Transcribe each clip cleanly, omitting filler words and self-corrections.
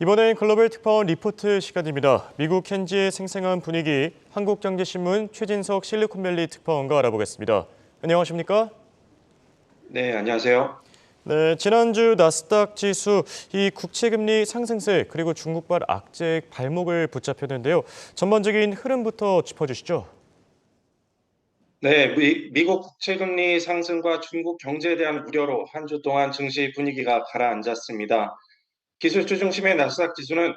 이번엔 글로벌 특파원 리포트 시간입니다. 미국 켄지의 생생한 분위기, 한국경제신문 최진석 실리콘밸리 특파원과 알아보겠습니다. 안녕하십니까? 네, 안녕하세요. 네, 지난주 나스닥 지수, 이 국채금리 상승세 그리고 중국발 악재의 발목을 붙잡혔는데요. 전반적인 흐름부터 짚어주시죠. 네, 미국 국채금리 상승과 중국 경제에 대한 우려로 한 주 동안 증시 분위기가 가라앉았습니다. 기술주 중심의 나스닥 지수는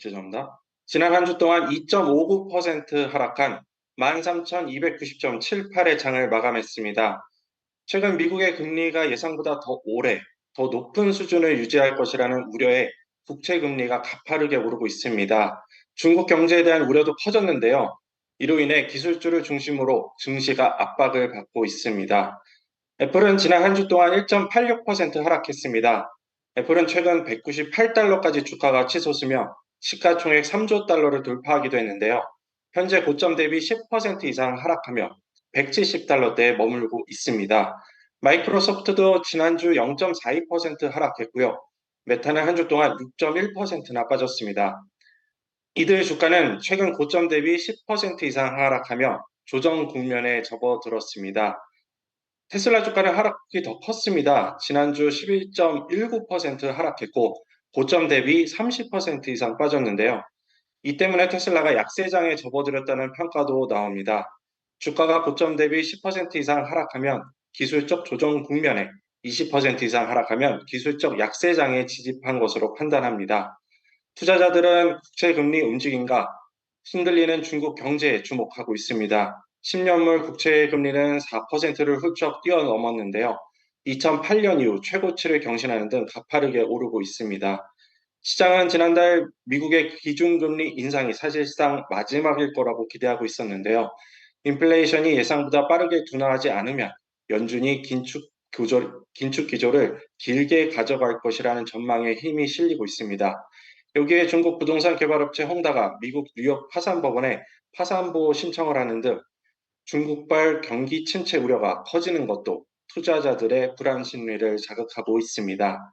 죄송합니다. 지난 한 주 동안 2.59% 하락한 13,290.78의 장을 마감했습니다. 최근 미국의 금리가 예상보다 더 오래, 더 높은 수준을 유지할 것이라는 우려에 국채 금리가 가파르게 오르고 있습니다. 중국 경제에 대한 우려도 커졌는데요. 이로 인해 기술주를 중심으로 증시가 압박을 받고 있습니다. 애플은 지난 한 주 동안 1.86% 하락했습니다. 애플은 최근 198달러까지 주가가 치솟으며 시가총액 3조 달러를 돌파하기도 했는데요. 현재 고점 대비 10% 이상 하락하며 170달러대에 머물고 있습니다. 마이크로소프트도 지난주 0.42% 하락했고요. 메타는 한 주 동안 6.1%나 빠졌습니다. 이들 주가는 최근 고점 대비 10% 이상 하락하며 조정 국면에 접어들었습니다. 테슬라 주가는 하락이 더 컸습니다. 지난주 11.19% 하락했고 고점 대비 30% 이상 빠졌는데요. 이 때문에 테슬라가 약세장에 접어들었다는 평가도 나옵니다. 주가가 고점 대비 10% 이상 하락하면 기술적 조정 국면에 20% 이상 하락하면 기술적 약세장에 지집한 것으로 판단합니다. 투자자들은 국채 금리 움직임과 흔들리는 중국 경제에 주목하고 있습니다. 10년물 국채 금리는 4%를 훌쩍 뛰어넘었는데요. 2008년 이후 최고치를 경신하는 등 가파르게 오르고 있습니다. 시장은 지난달 미국의 기준금리 인상이 사실상 마지막일 거라고 기대하고 있었는데요. 인플레이션이 예상보다 빠르게 둔화하지 않으면 연준이 긴축 기조를 길게 가져갈 것이라는 전망에 힘이 실리고 있습니다. 여기에 중국 부동산 개발업체 홍다가 미국 뉴욕 파산법원에 파산보호 신청을 하는 등 중국발 경기 침체 우려가 커지는 것도 투자자들의 불안 심리를 자극하고 있습니다.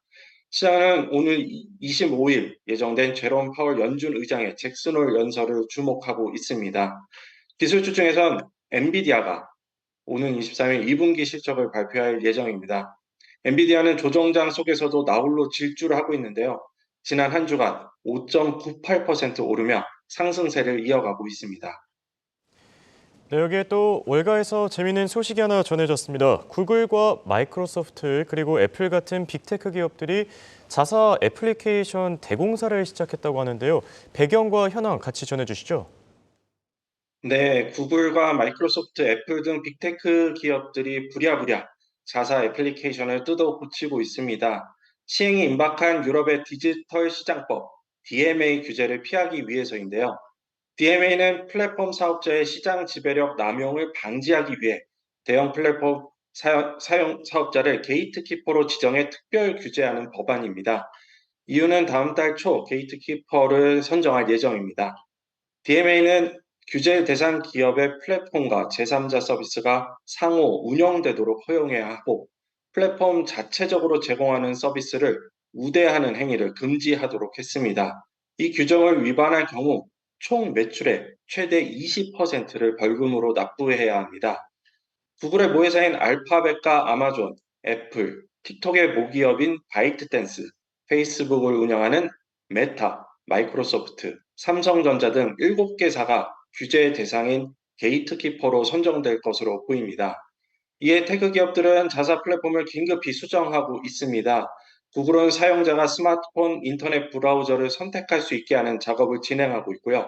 시장은 오늘 25일 예정된 제롬 파월 연준 의장의 잭슨홀 연설을 주목하고 있습니다. 기술주 중에선 엔비디아가 오는 23일 2분기 실적을 발표할 예정입니다. 엔비디아는 조정장 속에서도 나홀로 질주를 하고 있는데요. 지난 한 주간 5.98% 오르며 상승세를 이어가고 있습니다. 네, 여기에 또 월가에서 재미있는 소식이 하나 전해졌습니다. 구글과 마이크로소프트 그리고 애플 같은 빅테크 기업들이 자사 애플리케이션 대공사를 시작했다고 하는데요. 배경과 현황 같이 전해주시죠. 네, 구글과 마이크로소프트, 애플 등 빅테크 기업들이 부랴부랴 자사 애플리케이션을 뜯어 고치고 있습니다. 시행이 임박한 유럽의 디지털 시장법 DMA 규제를 피하기 위해서인데요. DMA는 플랫폼 사업자의 시장 지배력 남용을 방지하기 위해 대형 플랫폼 사용 사업자를 게이트키퍼로 지정해 특별 규제하는 법안입니다. 이유는 다음 달 초 게이트키퍼를 선정할 예정입니다. DMA는 규제 대상 기업의 플랫폼과 제3자 서비스가 상호 운영되도록 허용해야 하고 플랫폼 자체적으로 제공하는 서비스를 우대하는 행위를 금지하도록 했습니다. 이 규정을 위반할 경우 총 매출의 최대 20%를 벌금으로 납부해야 합니다. 구글의 모회사인 알파벳과 아마존, 애플, 틱톡의 모기업인 바이트댄스, 페이스북을 운영하는 메타, 마이크로소프트, 삼성전자 등 7개사가 규제 대상인 게이트키퍼로 선정될 것으로 보입니다. 이에 테크 기업들은 자사 플랫폼을 긴급히 수정하고 있습니다. 구글은 사용자가 스마트폰 인터넷 브라우저를 선택할 수 있게 하는 작업을 진행하고 있고요.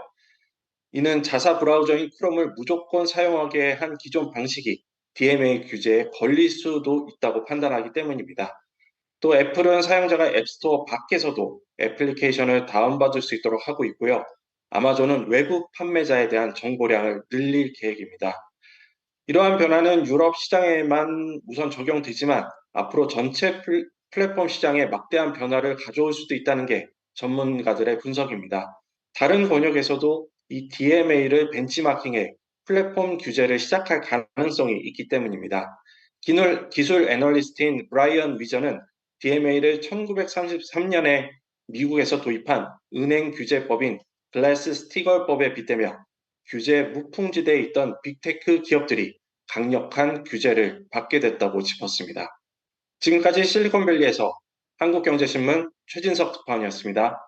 이는 자사 브라우저인 크롬을 무조건 사용하게 한 기존 방식이 DMA 규제에 걸릴 수도 있다고 판단하기 때문입니다. 또 애플은 사용자가 앱스토어 밖에서도 애플리케이션을 다운받을 수 있도록 하고 있고요. 아마존은 외국 판매자에 대한 정보량을 늘릴 계획입니다. 이러한 변화는 유럽 시장에만 우선 적용되지만 앞으로 전체 플랫폼 시장에 막대한 변화를 가져올 수도 있다는 게 전문가들의 분석입니다. 다른 권역에서도 이 DMA를 벤치마킹해 플랫폼 규제를 시작할 가능성이 있기 때문입니다. 기술 애널리스트인 브라이언 위저는 DMA를 1933년에 미국에서 도입한 은행 규제법인 글래스-스티걸법에 빗대며 규제 무풍지대에 있던 빅테크 기업들이 강력한 규제를 받게 됐다고 짚었습니다. 지금까지 실리콘밸리에서 한국경제신문 최진석 특파원이었습니다.